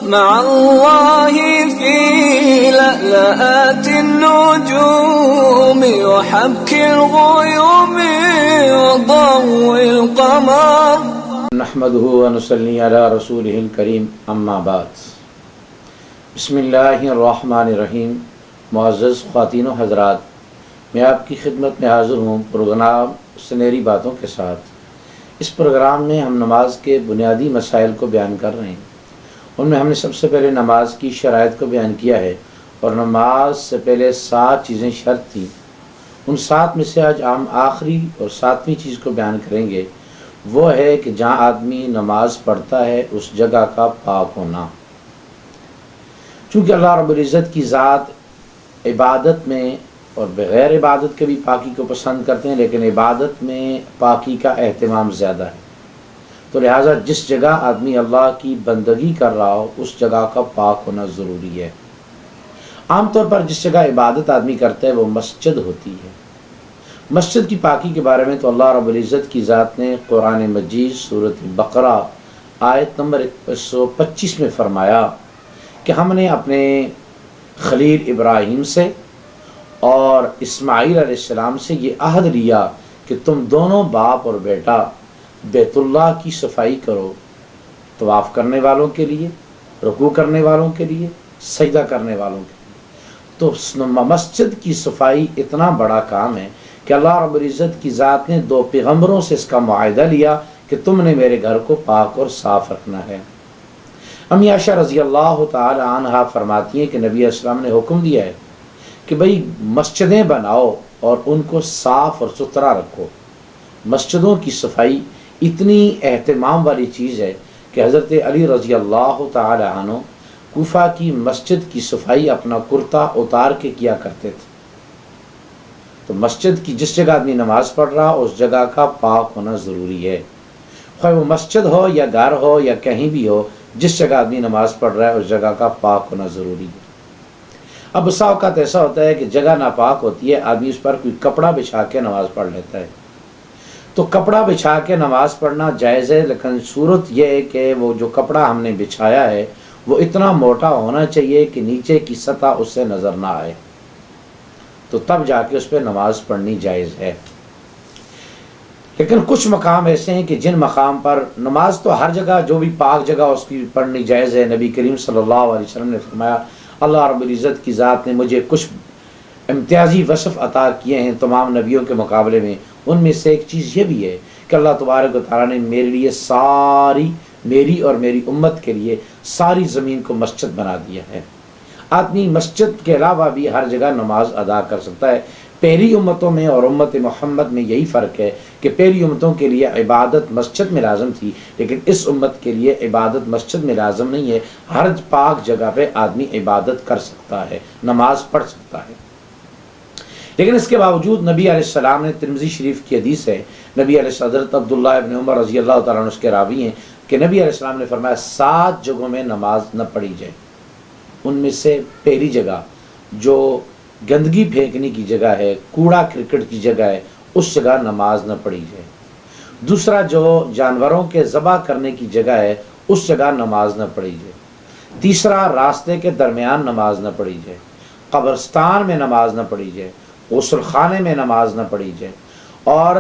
مع الله في لألآت النجوم وحبك الغيوم وضوء القمر نحمده ونصلي على رسوله الكريم اما بعد بسم اللہ الرحمن الرحیم۔ معزز خواتین و حضرات، میں آپ کی خدمت میں حاضر ہوں پروگرام سنہری باتوں کے ساتھ۔ اس پروگرام میں ہم نماز کے بنیادی مسائل کو بیان کر رہے ہیں۔ ان میں ہم نے سب سے پہلے نماز کی شرائط کو بیان کیا ہے، اور نماز سے پہلے 7 چیزیں شرط تھیں۔ ان 7 میں سے آج ہم آخری اور 7ویں چیز کو بیان کریں گے، وہ ہے کہ جہاں آدمی نماز پڑھتا ہے اس جگہ کا پاک ہونا۔ چونکہ اللہ رب العزت کی ذات عبادت میں اور بغیر عبادت کے بھی پاکی کو پسند کرتے ہیں، لیکن عبادت میں پاکی کا اہتمام زیادہ ہے، تو لہٰذا جس جگہ آدمی اللہ کی بندگی کر رہا ہو اس جگہ کا پاک ہونا ضروری ہے۔ عام طور پر جس جگہ عبادت آدمی کرتا ہے وہ مسجد ہوتی ہے۔ مسجد کی پاکی کے بارے میں تو اللہ رب العزت کی ذات نے قرآن مجید سورۃ بقرہ آیت نمبر 125 میں فرمایا کہ ہم نے اپنے خلیل ابراہیم سے اور اسماعیل علیہ السلام سے یہ عہد لیا کہ تم دونوں باپ اور بیٹا بیت اللہ کی صفائی کرو، طواف کرنے والوں کے لیے، رکوع کرنے والوں کے لیے، سجدہ کرنے والوں کے لیے۔ تو مسجد کی صفائی اتنا بڑا کام ہے کہ اللہ رب العزت کی ذات نے 2 پیغمبروں سے اس کا معاہدہ لیا کہ تم نے میرے گھر کو پاک اور صاف رکھنا ہے۔ امی عائشہ رضی اللہ تعالی عنہا فرماتی ہیں کہ نبی علیہ السلام نے حکم دیا ہے کہ بھئی مسجدیں بناؤ اور ان کو صاف اور ستھرا رکھو۔ مسجدوں کی صفائی اتنی اہتمام والی چیز ہے کہ حضرت علی رضی اللہ تعالی عنہ کوفہ کی مسجد کی صفائی اپنا کرتا اتار کے کیا کرتے تھے۔ تو مسجد کی جس جگہ آدمی نماز پڑھ رہا اس جگہ کا پاک ہونا ضروری ہے، خواہ وہ مسجد ہو یا گھر ہو یا کہیں بھی ہو، جس جگہ آدمی نماز پڑھ رہا ہے اس جگہ کا پاک ہونا ضروری ہے۔ اب بسا اوقات ایسا ہوتا ہے کہ جگہ ناپاک ہوتی ہے، آدمی اس پر کوئی کپڑا بچھا کے نماز پڑھ لیتا ہے۔ تو کپڑا بچھا کے نماز پڑھنا جائز ہے، لیکن صورت یہ ہے کہ وہ جو کپڑا ہم نے بچھایا ہے وہ اتنا موٹا ہونا چاہیے کہ نیچے کی سطح اس سے نظر نہ آئے، تو تب جا کے اس پہ نماز پڑھنی جائز ہے۔ لیکن کچھ مقام ایسے ہیں کہ جن مقام پر نماز تو ہر جگہ جو بھی پاک جگہ اس کی پڑھنی جائز ہے۔ نبی کریم صلی اللہ علیہ وسلم نے فرمایا اللہ رب العزت کی ذات نے مجھے کچھ امتیازی وصف عطا کیے ہیں تمام نبیوں کے مقابلے میں۔ ان میں سے ایک چیز یہ بھی ہے کہ اللہ تبارک و تعالیٰ نے میرے لیے میری اور میری امت کے لیے ساری زمین کو مسجد بنا دیا ہے۔ آدمی مسجد کے علاوہ بھی ہر جگہ نماز ادا کر سکتا ہے۔ پہلی امتوں میں اور امت محمد میں یہی فرق ہے کہ پہلی امتوں کے لیے عبادت مسجد میں لازم تھی، لیکن اس امت کے لیے عبادت مسجد میں لازم نہیں ہے۔ ہر پاک جگہ پہ آدمی عبادت کر سکتا ہے، نماز پڑھ سکتا ہے۔ لیکن اس کے باوجود نبی علیہ السلام نے ترمذی شریف کی حدیث ہے، نبی علیہ حضرت عبداللہ ابن عمر رضی اللہ تعالیٰ عنہ اس کے راوی ہیں کہ نبی علیہ السلام نے فرمایا 7 جگہوں میں نماز نہ پڑھی جائے۔ ان میں سے پہلی جگہ جو گندگی پھینکنے کی جگہ ہے، کوڑا کرکٹ کی جگہ ہے، اس جگہ نماز نہ پڑھی جائے۔ دوسرا جو جانوروں کے ذبح کرنے کی جگہ ہے اس جگہ نماز نہ پڑھی جائے۔ تیسرا راستے کے درمیان نماز نہ پڑھی جائے، قبرستان میں نماز نہ پڑھی جائے، غسل خانے میں نماز نہ پڑھی جائے، اور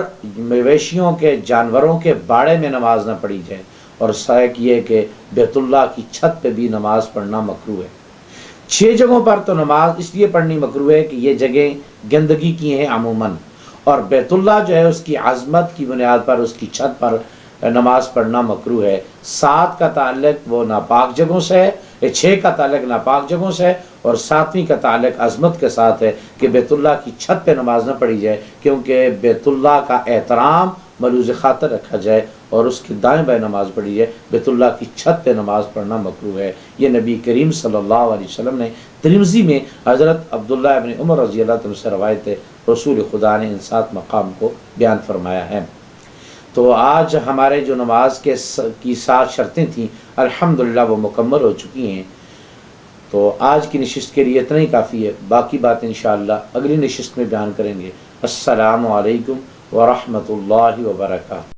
مویشیوں کے جانوروں کے باڑے میں نماز نہ پڑھی جائے، اور سائق یہ کہ بیت اللہ کی چھت پہ بھی نماز پڑھنا مکروہ ہے۔ 6 جگہوں پر تو نماز اس لیے پڑھنی مکروہ ہے کہ یہ جگہیں گندگی کی ہیں عموماً، اور بیت اللہ جو ہے اس کی عظمت کی بنیاد پر اس کی چھت پر نماز پڑھنا مکروہ ہے۔ 7 کا تعلق وہ ناپاک جگہوں سے ہے، 6 کا تعلق ناپاک جگہوں سے ہے، اور 7ویں کا تعلق عظمت کے ساتھ ہے کہ بیت اللہ کی چھت پہ نماز نہ پڑھی جائے، کیونکہ بیت اللہ کا احترام ملوز خاطر رکھا جائے اور اس کی دائیں بائیں نماز پڑھی جائے۔ بیت اللہ کی چھت پہ نماز پڑھنا مکروہ ہے۔ یہ نبی کریم صلی اللہ علیہ وسلم نے ترمذی میں حضرت عبداللہ ابن عمر رضی اللہ عنہ سے روایت ہے، رسول خدا نے ان 7 مقام کو بیان فرمایا ہے۔ تو آج ہمارے جو نماز کی 7 شرطیں تھیں الحمدللہ وہ مکمل ہو چکی ہیں۔ تو آج کی نشست کے لیے اتنا ہی کافی ہے، باقی باتیں انشاءاللہ اگلی نشست میں بیان کریں گے۔ السلام علیکم ورحمۃ اللہ وبرکاتہ۔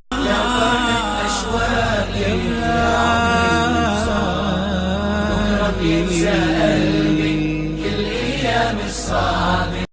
ينسى قلبي كل أيام الصعب.